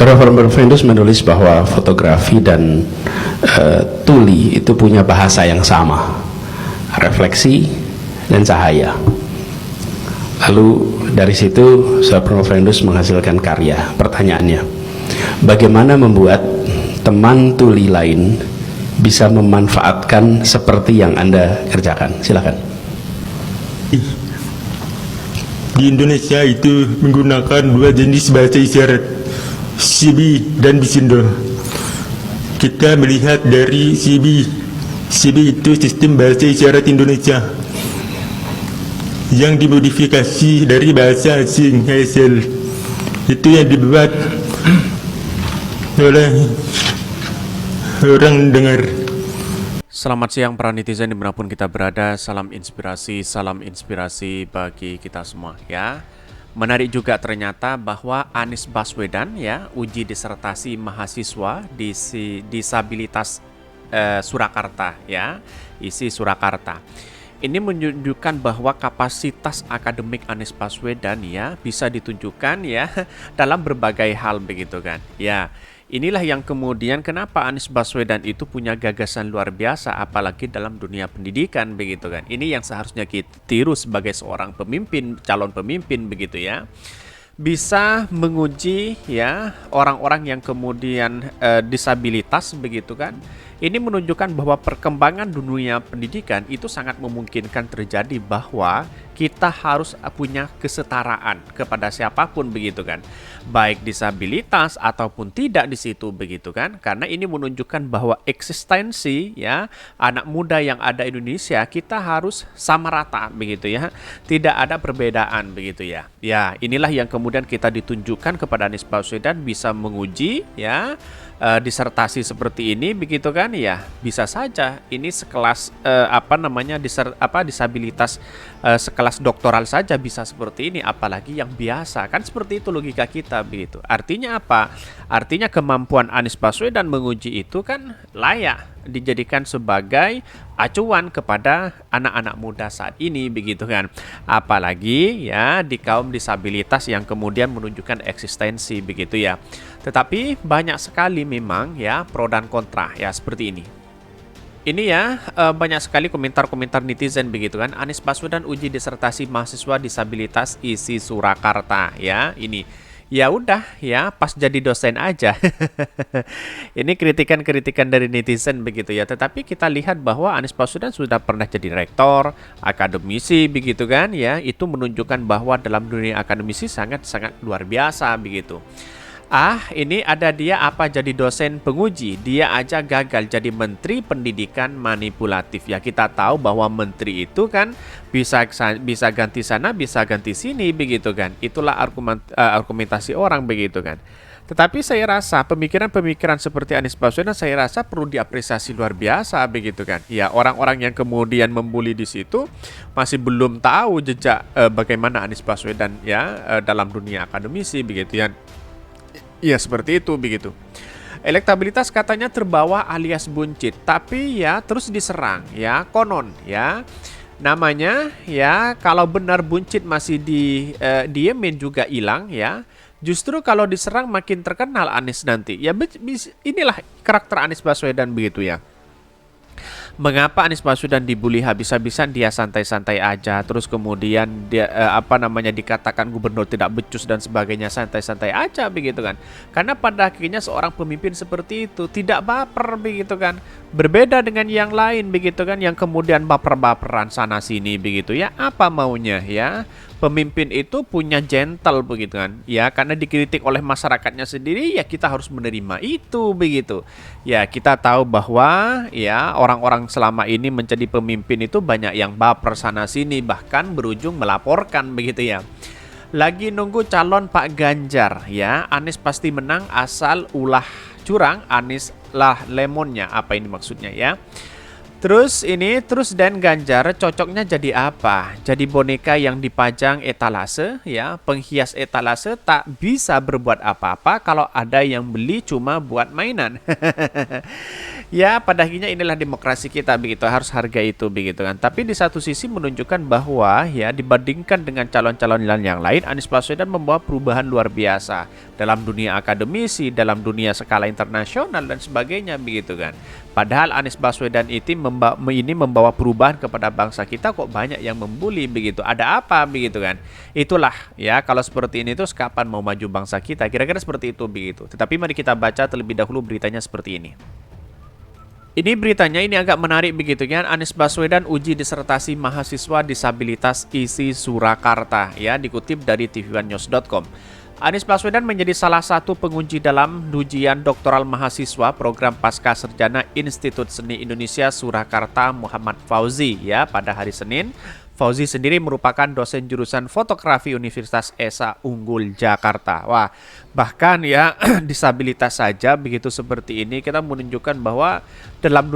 Saudara Fernandus menulis bahwa fotografi dan tuli itu punya bahasa yang sama, refleksi dan cahaya. Lalu dari situ Saudara Fernandus menghasilkan karya. Pertanyaannya, bagaimana membuat teman tuli lain bisa memanfaatkan seperti yang Anda kerjakan? Silakan. Di Indonesia itu menggunakan dua jenis bahasa isyarat, Sibi dan Bisindo. Kita melihat dari Sibi itu sistem bahasa isyarat Indonesia yang dimodifikasi dari bahasa asing ASL. Itu yang dibuat oleh orang dengar. Selamat siang para netizen dimanapun kita berada. Salam inspirasi bagi kita semua ya. Menarik juga ternyata bahwa Anies Baswedan ya uji disertasi mahasiswa disabilitas Surakarta ya, isi Surakarta. Ini menunjukkan bahwa kapasitas akademik Anies Baswedan ya bisa ditunjukkan ya dalam berbagai hal begitu kan. Ya, inilah yang kemudian kenapa Anies Baswedan itu punya gagasan luar biasa apalagi dalam dunia pendidikan begitu kan. Ini yang seharusnya kita tiru sebagai seorang pemimpin, calon pemimpin begitu ya. Bisa menguji ya orang-orang yang kemudian disabilitas begitu kan. Ini menunjukkan bahwa perkembangan dunia pendidikan itu sangat memungkinkan terjadi bahwa kita harus punya kesetaraan kepada siapapun begitu kan. Baik disabilitas ataupun tidak di situ begitu kan. Karena ini menunjukkan bahwa eksistensi ya anak muda yang ada di Indonesia kita harus sama rata begitu ya. Tidak ada perbedaan begitu ya. Ya, inilah yang kemudian kita ditunjukkan kepada Anies Baswedan bisa menguji ya disertasi seperti ini begitu kan ya, bisa saja ini sekelas disabilitas sekelas doktoral saja bisa seperti ini, apalagi yang biasa kan, seperti itu logika kita begitu. Artinya apa? Artinya kemampuan Anies Baswedan menguji itu kan layak dijadikan sebagai acuan kepada anak-anak muda saat ini begitu kan, apalagi ya di kaum disabilitas yang kemudian menunjukkan eksistensi begitu ya. Tetapi banyak sekali memang ya pro dan kontra ya seperti ini. Ini ya banyak sekali komentar-komentar netizen begitu kan. Anies Baswedan uji disertasi mahasiswa disabilitas isi Surakarta ya. Ini ya udah ya pas jadi dosen aja. Ini kritikan-kritikan dari netizen begitu ya. Tetapi kita lihat bahwa Anies Baswedan sudah pernah jadi rektor, akademisi begitu kan ya. Itu menunjukkan bahwa dalam dunia akademisi sangat-sangat luar biasa begitu. Ini ada dia apa jadi dosen penguji, dia aja gagal jadi menteri pendidikan manipulatif ya. Kita tahu bahwa menteri itu kan bisa ganti sana, bisa ganti sini begitu kan. Itulah argumentasi orang begitu kan. Tetapi saya rasa pemikiran-pemikiran seperti Anies Baswedan saya rasa perlu diapresiasi luar biasa begitu kan. Ya, orang-orang yang kemudian membuli di situ masih belum tahu jejak bagaimana Anies Baswedan ya dalam dunia akademisi begitu ya. Ya seperti itu begitu. Elektabilitas katanya terbawa alias buncit, tapi ya terus diserang ya, konon ya. Namanya ya kalau benar buncit masih diemin juga hilang ya. Justru kalau diserang makin terkenal Anies nanti. Ya inilah karakter Anies Baswedan begitu ya. Mengapa Anies Baswedan dibully habis-habisan, dia santai-santai aja, terus kemudian dia dikatakan gubernur tidak becus dan sebagainya, santai-santai aja begitu kan. Karena pada akhirnya seorang pemimpin seperti itu tidak baper begitu kan. Berbeda dengan yang lain begitu kan, yang kemudian baper-baperan sana sini begitu ya. Apa maunya ya? Pemimpin itu punya gentle begitu kan. Ya, karena dikritik oleh masyarakatnya sendiri ya kita harus menerima itu begitu. Ya, kita tahu bahwa ya orang-orang selama ini menjadi pemimpin itu banyak yang baper sana sini, bahkan berujung melaporkan begitu ya. Lagi nunggu calon Pak Ganjar ya. Anies pasti menang asal ulah curang, Anies lah lemonnya. Apa ini maksudnya ya? Terus dan Ganjar cocoknya jadi apa? Jadi boneka yang dipajang etalase ya, penghias etalase tak bisa berbuat apa-apa kalau ada yang beli cuma buat mainan. Ya, pada akhirnya inilah demokrasi kita begitu, harus harga itu begitu kan. Tapi di satu sisi menunjukkan bahwa ya dibandingkan dengan calon-calon yang lain, Anies Baswedan membawa perubahan luar biasa dalam dunia akademisi, dalam dunia skala internasional dan sebagainya begitu kan. Padahal Anies Baswedan ini membawa perubahan kepada bangsa kita, kok banyak yang membuli begitu. Ada apa begitu kan? Itulah ya, kalau seperti ini terus kapan mau maju bangsa kita? Kira-kira seperti itu begitu. Tetapi mari kita baca terlebih dahulu beritanya seperti ini. Ini beritanya ini agak menarik begitu kan. Anies Baswedan uji disertasi mahasiswa disabilitas ISI Surakarta ya, dikutip dari tv1news.com. Anies Baswedan menjadi salah satu penguji dalam ujian doktoral mahasiswa program Pasca Sarjana Institut Seni Indonesia Surakarta Muhammad Fauzi ya pada hari Senin. Fauzi sendiri merupakan dosen jurusan fotografi Universitas Esa Unggul Jakarta. Wah, bahkan ya disabilitas saja begitu seperti ini kita menunjukkan bahwa dalam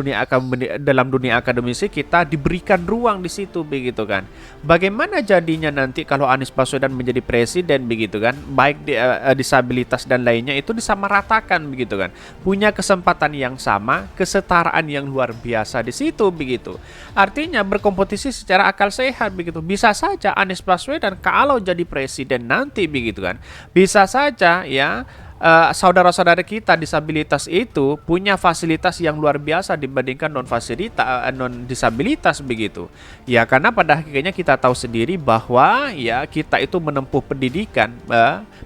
dunia akademisi kita diberikan ruang di situ begitu kan. Bagaimana jadinya nanti kalau Anies Baswedan menjadi presiden begitu kan, baik disabilitas dan lainnya itu disamaratakan begitu kan. Punya kesempatan yang sama, kesetaraan yang luar biasa di situ begitu. Artinya berkompetisi secara akal sehat begitu. Bisa saja Anies Baswedan kalau jadi presiden nanti begitu kan. Bisa saja ya saudara-saudara kita disabilitas itu punya fasilitas yang luar biasa dibandingkan non disabilitas begitu. Ya karena pada akhirnya kita tahu sendiri bahwa ya kita itu menempuh pendidikan,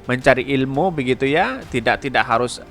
mencari ilmu begitu ya, tidak harus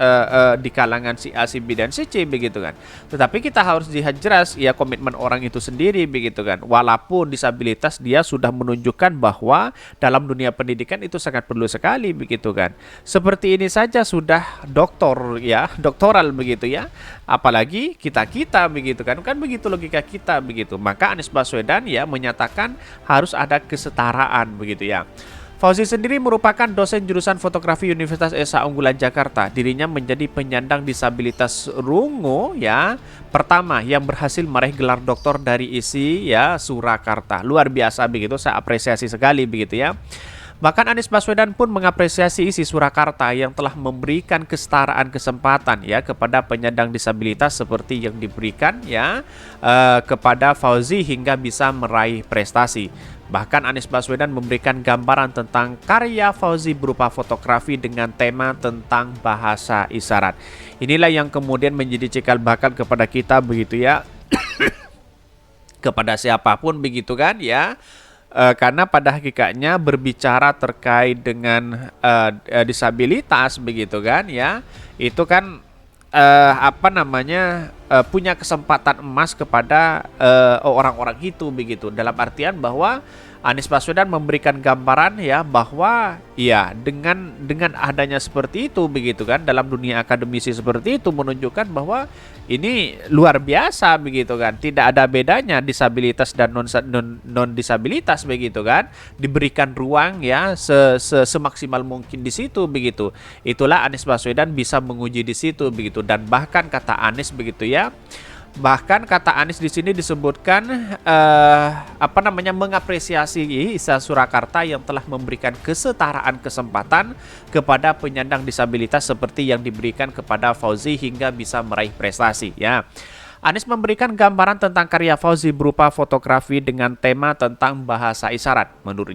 di kalangan si A, si B dan si C begitu kan. Tetapi kita harus lihat jelas ya komitmen orang itu sendiri begitu kan. Walaupun disabilitas dia sudah menunjukkan bahwa dalam dunia pendidikan itu sangat perlu sekali begitu kan. Seperti ini saja sudah doktoral begitu ya, apalagi kita begitu kan begitu logika kita begitu. Maka Anies Baswedan ya menyatakan harus ada kesetaraan begitu ya. Fauzi sendiri merupakan dosen jurusan fotografi Universitas Esa Unggulan Jakarta. Dirinya menjadi penyandang disabilitas rungu ya pertama yang berhasil meraih gelar doktor dari ISI ya Surakarta. Luar biasa begitu, saya apresiasi sekali begitu ya. Bahkan Anies Baswedan pun mengapresiasi ISI Surakarta yang telah memberikan kesetaraan kesempatan ya kepada penyandang disabilitas seperti yang diberikan ya kepada Fauzi hingga bisa meraih prestasi. Bahkan Anies Baswedan memberikan gambaran tentang karya Fauzi berupa fotografi dengan tema tentang bahasa isyarat. Inilah yang kemudian menjadi cikal bakal kepada kita begitu ya. Kepada siapapun begitu kan ya. Karena pada hakikatnya berbicara terkait dengan disabilitas begitu kan ya, itu kan punya kesempatan emas kepada orang-orang itu begitu, dalam artian bahwa Anies Baswedan memberikan gambaran ya bahwa ya dengan adanya seperti itu begitu kan dalam dunia akademisi seperti itu menunjukkan bahwa ini luar biasa begitu kan, tidak ada bedanya disabilitas dan non disabilitas begitu kan, diberikan ruang ya semaksimal mungkin di situ begitu. Itulah Anies Baswedan bisa menguji di situ begitu, dan bahkan kata Anies begitu ya. Bahkan kata Anies di sini disebutkan mengapresiasi ISI Surakarta yang telah memberikan kesetaraan kesempatan kepada penyandang disabilitas seperti yang diberikan kepada Fauzi hingga bisa meraih prestasi ya. Anies memberikan gambaran tentang karya Fauzi berupa fotografi dengan tema tentang bahasa isyarat. Menurut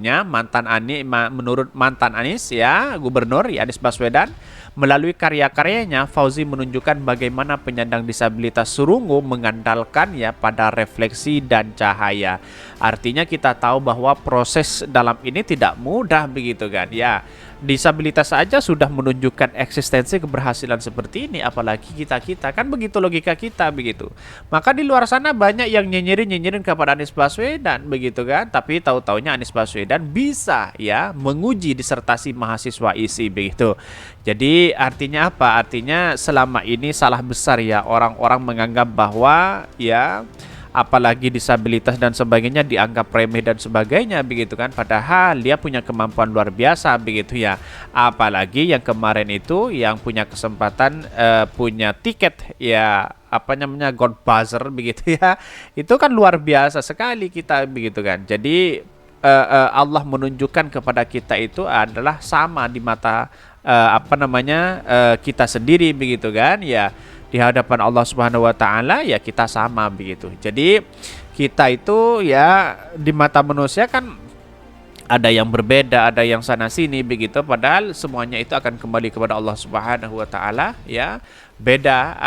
mantan Anies ya, Gubernur Anies Baswedan, melalui karya-karyanya Fauzi menunjukkan bagaimana penyandang disabilitas rungu mengandalkan ya pada refleksi dan cahaya. Artinya kita tahu bahwa proses dalam ini tidak mudah begitu kan ya. Disabilitas saja sudah menunjukkan eksistensi keberhasilan seperti ini, apalagi kita kan begitu logika kita begitu. Maka di luar sana banyak yang nyinyirin kepada Anies Baswedan begitu kan, tapi tahu-taunya Anies Baswedan bisa ya menguji disertasi mahasiswa ISI begitu. Jadi artinya apa? Artinya selama ini salah besar ya orang-orang menganggap bahwa ya apalagi disabilitas dan sebagainya dianggap remeh dan sebagainya begitu kan, padahal dia punya kemampuan luar biasa begitu ya. Apalagi yang kemarin itu yang punya kesempatan punya tiket ya, apa namanya, God Buzzer begitu ya, itu kan luar biasa sekali kita begitu kan. Jadi Allah menunjukkan kepada kita itu adalah sama di mata kita sendiri begitu kan ya, di hadapan Allah Subhanahu wa taala ya kita sama begitu. Jadi kita itu ya di mata manusia kan ada yang berbeda, ada yang sana sini begitu, padahal semuanya itu akan kembali kepada Allah Subhanahu wa taala ya. Beda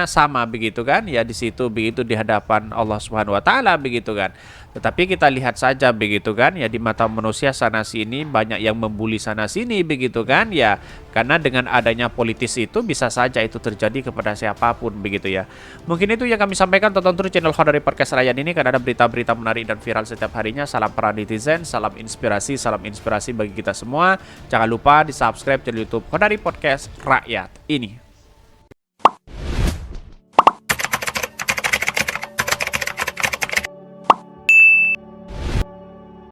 sama begitu kan ya, di situ begitu di hadapan Allah Subhanahu wa taala begitu kan. Tetapi kita lihat saja begitu kan ya, di mata manusia sana sini banyak yang membuli sana sini begitu kan ya, karena dengan adanya politis itu bisa saja itu terjadi kepada siapapun begitu ya. Mungkin itu yang kami sampaikan. Tonton terus channel Khodari Podcast Rayan ini karena ada berita-berita menarik dan viral setiap harinya. Salam para netizen, salam inspirasi bagi kita semua. Jangan lupa di subscribe channel YouTube Khodari Podcast Rakyat ini.